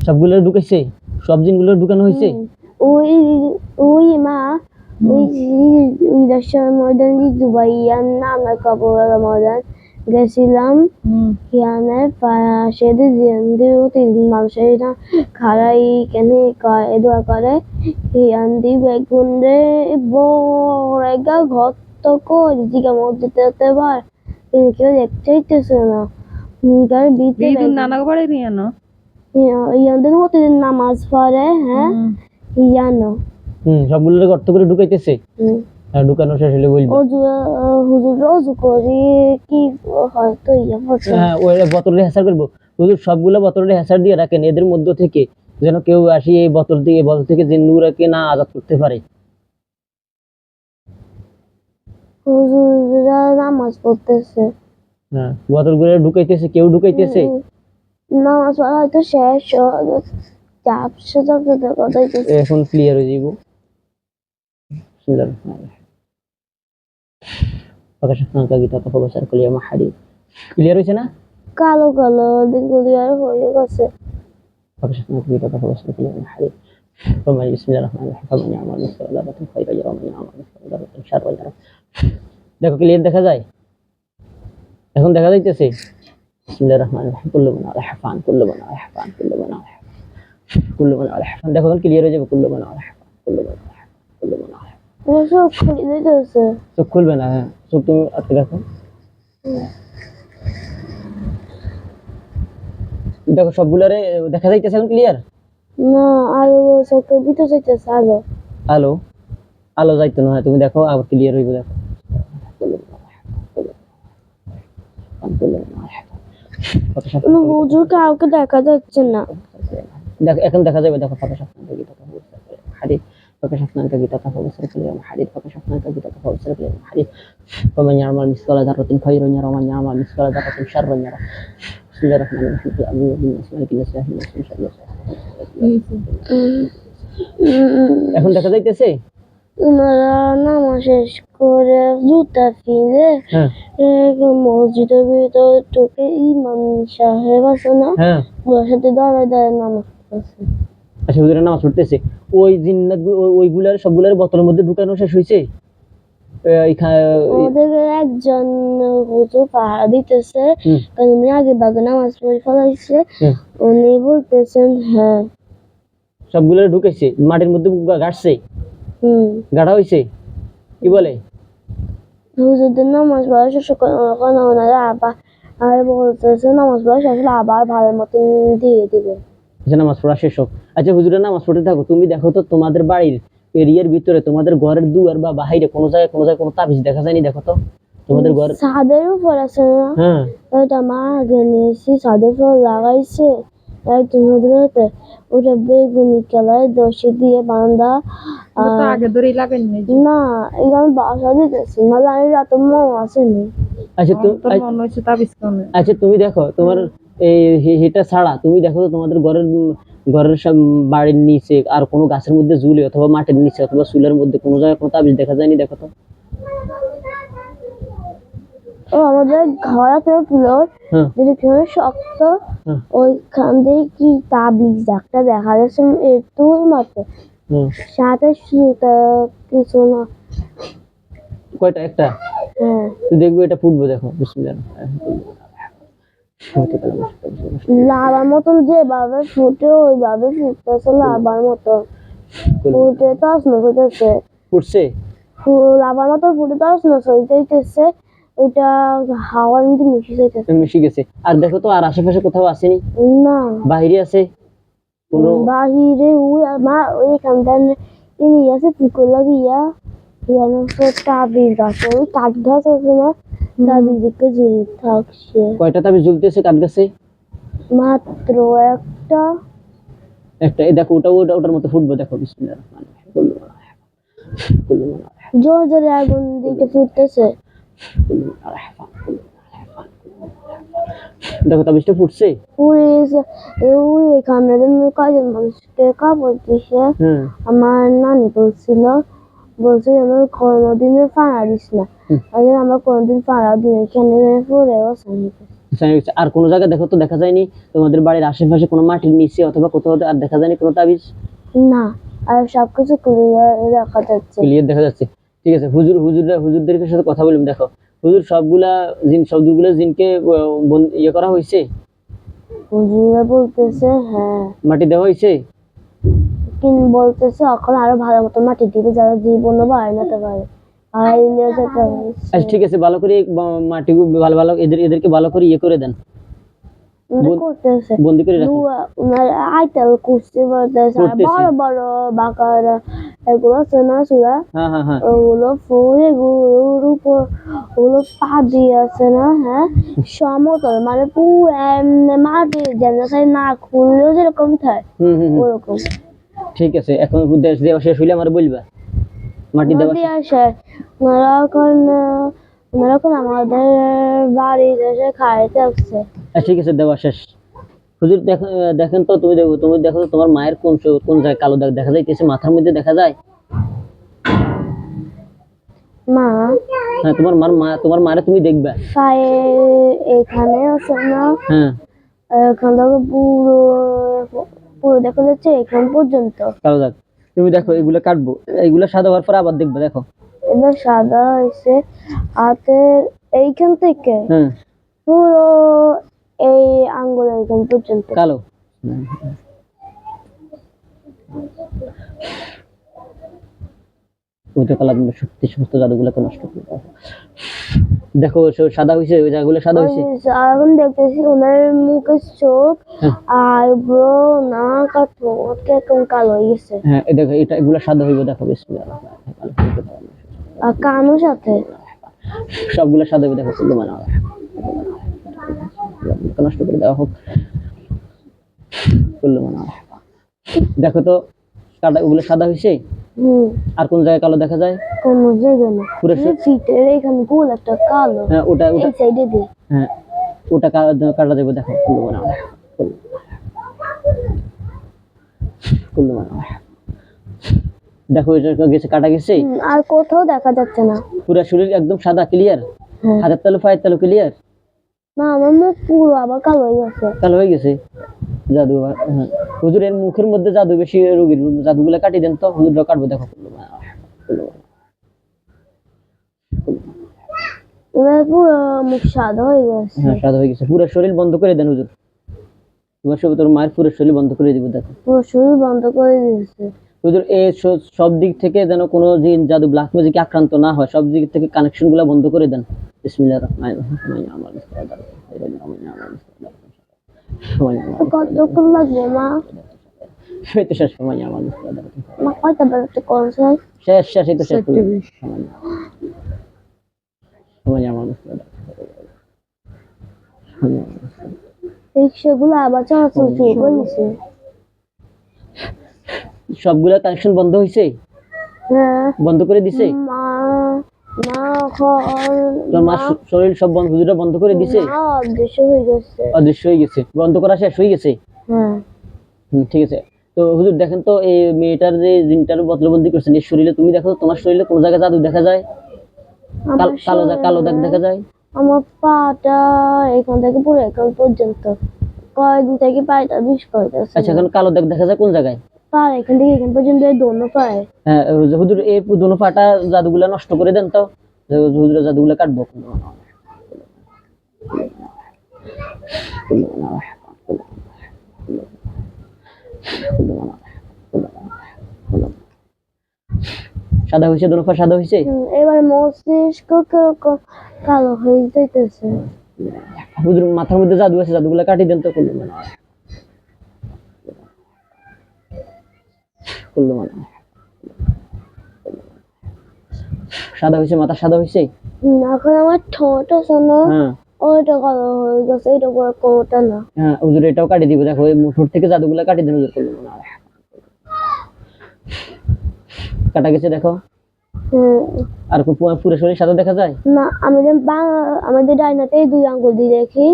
সবগুলো ঢুকাইছে, সব জিনগুলো ঢুকানো হয়েছে। ওই ওই মা ওই রাস্তার ময়দান দুবাইয়ার নাম কাপড় ময়দান গেছিলাম ইয়ানে পাশে দিয়ে তিন মানুষের না খাড়াই কেন দোয়া করে ইয়ান্দি বেগুনরে বড় একটা ঘর করে জিগা মসজিদে বার কেউ দেখতে চাইতেছে না তার ভিতরে নানা বাড়ি নিয়ে না ইয়াদের প্রতিদিন নামাজ পড়ে হ্যাঁ ইয়ানো সবগুলো গর্ত করে ঢুকাইতেছে। ঢুকানো শেষ হলে বলবো হুজুর ওযু করি কি হয়তো ইয়া বলছে হ্যাঁ ওই বোতলে হেসার করবো। হুজুর সবগুলো বোতলে হেসার দিয়ে রাখেন, এদের মধ্য থেকে যেন কেউ আসি এই বোতল থেকে যে নূরাকে না আজাদ করতে পারে। হুজুররা নামাজ পড়তেছে। হ্যাঁ বোতলগুলো ঢুকাইতেছে, কেউ ঢুকাইতেছে। নামাজ পড়া হয়তো শেষ চাপ সে কথাইতেছে। এখন ক্লিয়ার হয়ে যাইব। ক্লিয়ার হয়েছে না? কালো কালো দিকগুলি আর হয়ে গেছে। দেখো ক্লিয়ার দেখা যায়, এখন দেখা যাইতেছে। বিসমিল্লাহির রহমানির রহিম কুল্লু মান আলাইহা ফান কুল্লু মান আলাইহা ফান কুল্লু মান আলাইহা কুল্লু মান আলাইহা ফান। দেখো ক্লিয়ার হয়ে যাবে। কুল্লু মান আলাইহা কুল্লু মান আলাইহা কুল্লু মান আলাইহা। চোখ খুলে দিতেছে। চোখ খুলবে না। হ্যাঁ চোখ তুমি আটকে রাখো। দেখো সবগুলারে দেখা যাইতেছে এখন ক্লিয়ার না। আলো চোখের ভিতর যাইতেছে আলো আলো আলো যাইতো না। তুমি দেখো আবার ক্লিয়ার হইবে। দেখো হুজুর কাউকে দেখা যাচ্ছে না। দেখো এখন দেখা যাবে। দেখো فكشفنا عنك حديث فكشفنا عنك غطاءك فبصرك اليوم حديد فكشفنا عنك غطاءك فبصرك اليوم حديد فمن يعمل مثقال ذرة خيرا يره ومن يعمل مثقال ذرة شرا يره بسم الله الرحمن الرحيم الأمر بالأسماء الحسنى من شر এখন দেখা যাইতেছে। ওনারা নামাজ শেষ করে জুতা ফিরে মসজিদের ভিতর ঢুকে ইমাম সাহেব আছে না ওর সাথে দাঁড়ায় দাঁড়ায় নামাজ পড়তেছে। আচ্ছা হুজুরের নামাজ পড়তেছে। ওই জিন্নাত ওইগুলার সবগুলার বোতলের মধ্যে ঢুকানো শেষ হয়েছে। ওদের একজন হুজুর পাহারা দিতেছে কারণ উনি আগে বাগে নামাজ পড়ে ফেলাইছে। উনি বলতেছেন হ্যাঁ সবগুলো ঢুকেছে মাটির মধ্যে গাড়ছে। গাড়া হয়েছে কি বলে হুজুরদের নামাজ পড়া শেষ করে ওনারা আবার আর বলতেছে নামাজ পড়া শেষ হলে আবার ভালো মতন দিয়ে দিবে। আচ্ছা নামাজ পড়া শেষ হোক। আচ্ছা হুজুরের নামাজ পড়তে থাকো। তুমি দেখো তো তোমাদের বাড়ির এরিয়ার ভিতরে তোমাদের ঘরের দুয়ার বা বাহিরে কোনো জায়গায় কোনো তাবিজ দেখা যায়নি? দেখো তো তোমাদের ঘর ছাদের উপর আছে না ওটা মা আগে নিয়েছি ছাদের উপর লাগাইছে একজন হুজুরতে ওটা বেগুনি কালার দশি দিয়ে বাঁধা আগে ধরেই লাগাই না এখানে বাসা দিতেছি মানে আমি রাত মন আসেনি। আচ্ছা তুমি দেখো তোমার এটা ছাড়া তুমি দেখো তো তোমাদের ঘরের সব বাড়ির নিচে আর কোনো গাছের মধ্যে ঝুলে অথবা মাটির নিচে অথবা চুলের মধ্যে কোনো জায়গায় কোনো তাবিজ দেখা যায়নি? দেখো তো। ও আমাদের ঘর আছে ফ্লোর যেখানে শক্ত ওইখান দিয়ে কি তাবিজ একটা দেখা যাচ্ছে একটু মাত্র সাথে সুতা কিছু না। কয়টা? একটা। তুই দেখবি এটা ফুটবো। দেখো বিসমিল্লাহ লাভার মতন যেভাবে ফুটে ওইভাবে ফুটতেছে লাভার মতো ফুটে তো আসলে ফুটেছে ফুটছে লাভার মতো ফুটে তো আসলে হইতেছে ওইটা হাওয়ার মধ্যে মিশে গেছে। আর দেখো তো আর আশেপাশে কোথাও আসেনি? না বাহিরে আছে বাহিরে ওই আমার ওইখানটা আছে পুকুর লাগিয়া ইয়ানো তাবিজ গাছে ওই কাঠ গাছ আছে না তাবিজ দিকে ঝুলে থাকছে। কয়টা তাবিজ ঝুলতেছে কাঠ গাছে? মাত্র একটা। এই দেখো ওটার মতো ফুটবো। দেখো বিসমিল্লাহ জোরে জোরে আগুন দিকে ফুটতেছে। দেখো তাবিজটা ফুটছে। ওই এখানে কয়েকজন মানুষকে কাপড় দিছে। আমার নানি বলছিল আমার কোনোদিনও ফাড়া দিস না আমরা কোনোদিন ফাড়া দিই এখানে পরে আর কোনো জায়গায় দেখো তো দেখা যায়নি তোমাদের বাড়ির আশেপাশে কোনো মাটির নিচে অথবা কোথাও আর দেখা যায়নি কোনো তাবিজ? না, আর সবকিছু ক্লিয়ার দেখা যাচ্ছে। ক্লিয়ার দেখা যাচ্ছে। ঠিক আছে, হুজুরদের সাথে কথা বললাম। দেখো হুজুর সবগুলা জিনকে ইয়ে করা হয়েছে, হুজুরা বলতেছে হ্যাঁ, মাটি দেওয়া হয়েছে। কিন্তু বলতেছে এখন আরো ভালো মতো মাটি দিবে যারা জীবনও বাড়াতে পারে। আর আচ্ছা ঠিক আছে, ভালো করে মাটি ভালো এদেরকে ভালো করে ইয়ে করে দেন, করতেছে বন্দি করে রাখেন। আইতেল কুস্তি করতেছে, আর বড় বড় বাঁকারা এগুলো আছে না চূড়া, ওগুলো ফুল এগুলোর উপর ওগুলো পা দিয়ে আছে না, হ্যাঁ সমতল মানে পুরো এমনি মাটি যেন না খুললেও যেরকম থাকে ওরকম। ঠিক আছে, এখন দেওয়া শেষ হইলে আমার বলবা মাটি দেওয়া শেষ। ওনারা এখন আমাদের বাড়িতে এসে খাইতে আসছে। ঠিক আছে, দেওয়া শেষ। হুজুর দেখেন তো, তুমি দেখো তো তোমার মায়ের কোন জায়গায় কালো দাগ দেখা যাইতেছে, মাথার মধ্যে দেখা যায়? মা, হ্যাঁ তোমার মারে তুমি দেখবা এখানে আছে না, হ্যাঁ এখান থেকে পুরো পুরো দেখা যাচ্ছে এখান পর্যন্ত কালো দাগ। তুমি দেখো এগুলো কাটবো, এগুলো সাদা হওয়ার পর আবার দেখবা। দেখো এবার সাদা হয়েছে হাতের এইখান থেকে পুরো এই আঙ্গুলের এইখান পর্যন্ত কালো। সত্যি সমস্ত জাদুগুলোকে নষ্ট করে দাও। দেখো সাদা হয়েছে, ওই জায়গাগুলো সাদা হয়েছে। এখন দেখতেছি ওনার মুখের চোখ আর ব্রো নাক আর ঠোঁট কেমন কালো হয়ে গেছে। হ্যাঁ দেখো এগুলো সাদা হইব। দেখো বিসমিল্লাহ আর কানও সাথে সবগুলো সাদা হইবে। দেখো কুল্লু মানা নষ্ট করে দেওয়া হোক, কুল্লু মানা। দেখো তো ওগুলো সাদা হয়েছে। আর কোন জায়গায় কালো দেখা যায়? কোন জায়গায় না, পুরো ফিটের এখানে গোল একটা কালো। হ্যাঁ ওটা এই সাইডে দি। হ্যাঁ ওটা কাটা যাবে। দেখো কুল্লু মানা কুল্লু মানা। দেখো এটা গেছে, কাটা গেছে। আর কোথাও দেখা যাচ্ছে না। পুরো শরীর একদম সাদা ক্লিয়ার, হাতের তালু পায়ের তালু ক্লিয়ার। না আমার মুখ পুরো আবার কালো হয়ে গেছে। কালো হয়ে গেছে জাদু। হুজুরের মুখের মধ্যে জাদু বেশি, রোগীর জাদুগুলো কাটিয়ে দেন তো, হুজুররা কাটবো। দেখো পুরো মুখ সাদা হয়ে গেছে। হ্যাঁ সাদা হয়ে গেছে। পুরো শরীর বন্ধ করে দেন হুজুর, তোর মায়ের পুরো শরীর বন্ধ করে দিব। দেখো পুরো শরীর বন্ধ করে দিয়েছে হুজুর। এই সব দিক থেকে যেন কোনো জিন জাদু ব্ল্যাক ম্যাজিকে আক্রান্ত না হয়, সব দিক থেকে কানেকশন গুলা বন্ধ করে দেন। বিসমিল্লাহির রহমানির রহিম। কতক্ষণ লাগবে মা? শেষ সময় আমার মা কয়টা বেরোতে করছে? শেষ এই তো শেষ সময় আমার রিক্সাগুলো আবার চলাচল শুরু করেছে। সবগুলা কানেকশন বন্ধ হয়েছে, হ্যাঁ বন্ধ করে দিছে। তোর মা শরীর সব হুজুরা বন্ধ করে দিছে। অদৃশ্য হয়ে গেছে, বন্ধ করা শেষ হয়ে গেছে। হ্যাঁ ঠিক আছে। তো হুজুর দেখেন তো এই মেয়েটার যে জিনটার বদলবন্দি করছেন, এই শরীরে তুমি দেখো তোমার শরীরে কোন জায়গায় জাদু দেখা যায়? কালো দাগ দেখা যায়? আমার পাটা এখান থেকে পুরো এখান পর্যন্ত কয়েকদিন থেকে পাটা বিষ করতেছে। আচ্ছা, এখন কালো দাগ দেখা যায় কোন জায়গায়? পা এখান থেকে এখান পর্যন্ত দোনো পায়ে। হ্যাঁ হুজুর এই দোনো পাটা জাদুগুলা নষ্ট করে দেন তো, হুজুর জাদুগুলা কাটবো। সাদা হয়েছে, দোনো পা সাদা হয়েছে। এবার মস্তিষ্ক কালো হয়ে যাইতেছে। হুজুর মাথার মধ্যে জাদু আছে, জাদুগুলা কাটিয়ে দেন তো। সাদা হয়েছে, মাথা সাদা হয়েছে। এখন আমার ঠোঁট আছে না, ওইটা কালো হয়ে গেছে, এটা পুরো কোনোটা না। হ্যাঁ হুজুর এটাও কাটিয়ে দিব। দেখো এই ঠোঁট থেকে জাদুগুলা কাটিয়ে দেন হুজুর। কাটা গেছে দেখো। আর পুরো শরীর সাদা দেখা যায় না, আমাদের ডাইনাতে দুই আঙ্গুল দিয়ে দেখি,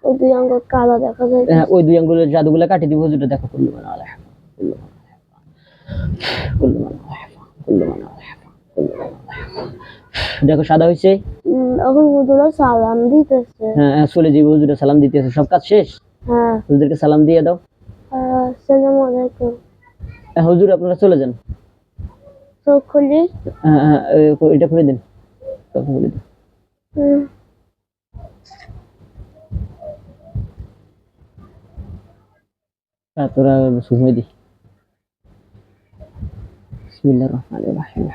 ওই দুই আঙ্গুল কালো দেখা যায়। হ্যাঁ ওই দুই আঙ্গুলের জাদুগুলা কাটিয়ে দিব হুজুর। দেখো কুল্লু মানা দেখো সাদা হয়েছে। এখন হুজুরা সালাম দিতেছে। হ্যাঁ হ্যাঁ, চলে যাবে, হুজুরে সালাম দিতেছে, সব কাজ শেষ। হ্যাঁ, হুজুরকে সালাম দিয়ে দাও। আসসালামু আলাইকুম। হুজুর আপনারা চলে যান। চোখ খুলি। হ্যাঁ হ্যাঁ, এটা খুলে দিন, কথা বলে দিন। তোরা সময় দি। বিসমিল্লাহির রহমানির রহিম।